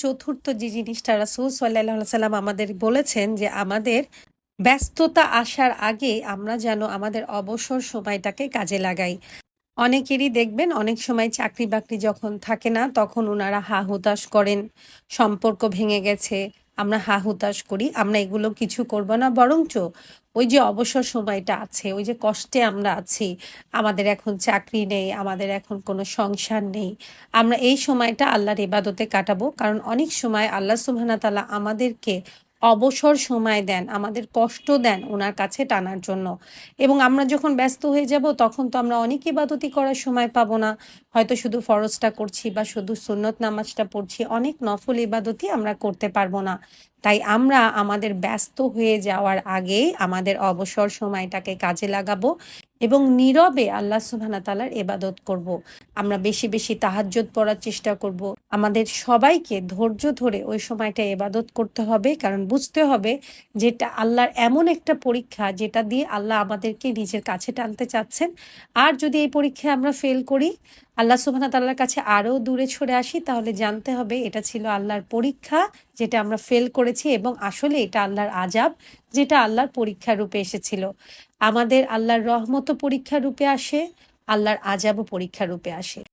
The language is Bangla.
চতুর্থ যে জিনিসটা রাসূল সাল্লাল্লাহু আলাইহি সাল্লাম আমাদের বলেছেন যে আমাদের ব্যস্ততা আসার আগে আমরা যেন আমাদের অবসর সময়টাকে কাজে লাগাই। অনেকেরই দেখবেন অনেক সময় চাকরি-বাকরি যখন থাকে না তখন উনারা হা-হুতাশ করেন। সম্পর্ক ভেঙে গেছে, আমরা হা-হুতাশ করি। আমরা এগুলো কিছু করব না বরঞ্চ ওই যে অবসর সময়টা আছে, ওই যে কষ্টে আমরা আছি, আমাদের এখন চাকরি নেই, আমাদের এখন কোনো সংসার নেই। আমরা এই সময়টা আল্লাহর ইবাদতে কাটাবো। কারণ অনেক সময় আল্লাহ সুবহানাহু ওয়া তাআলা আমাদেরকে অবসর সময় দেন, আমাদের কষ্ট দেন উনার কাছে টানার জন্য। এবং আমরা যখন ব্যস্ত হয়ে যাব তখন তো আমরা অনেক ইবাদতই করার সময় পাবো না। হয়তো শুধু ফরজটা করছি বা শুধু সুন্নত নামাজটা পড়ছি, অনেক নফল ইবাদতই আমরা করতে পারবো না। তাই আমরা আমাদের ব্যস্ত হয়ে যাওয়ার আগেই আমাদের অবসর সময়টাকে কাজে লাগাবো এবং নীরবে আল্লাহ সুবহানাহু ওয়া তাআলার ইবাদত করব। আমরা বেশি, বেশি তাহাজ্জুদ পড়ার চেষ্টা করব। আমাদের সবাইকে ধৈর্য ধরে ওই সময়টা ইবাদত করতে হবে। কারণ বুঝতে হবে যে এটা আল্লাহর এমন একটা পরীক্ষা যেটা দিয়ে আল্লাহ আমাদেরকে নিজের কাছে টানতে চাচ্ছেন। আর যদি এই পরীক্ষায় আমরা ফেল করি, আল্লাহ সুবহানাহু ওয়া তাআলার কাছে আরও দূরে সরে আসি, তাহলে জানতে হবে এটা ছিল আল্লাহর পরীক্ষা যেটা আমরা ফেল করেছি এবং আসলে এটা আল্লাহর আযাব যেটা আল্লাহর পরীক্ষা রূপে এসেছিল। আমাদের আল্লাহর রহমতও পরীক্ষা রূপে আসে, আল্লাহর আযাবও পরীক্ষা রূপে আসে।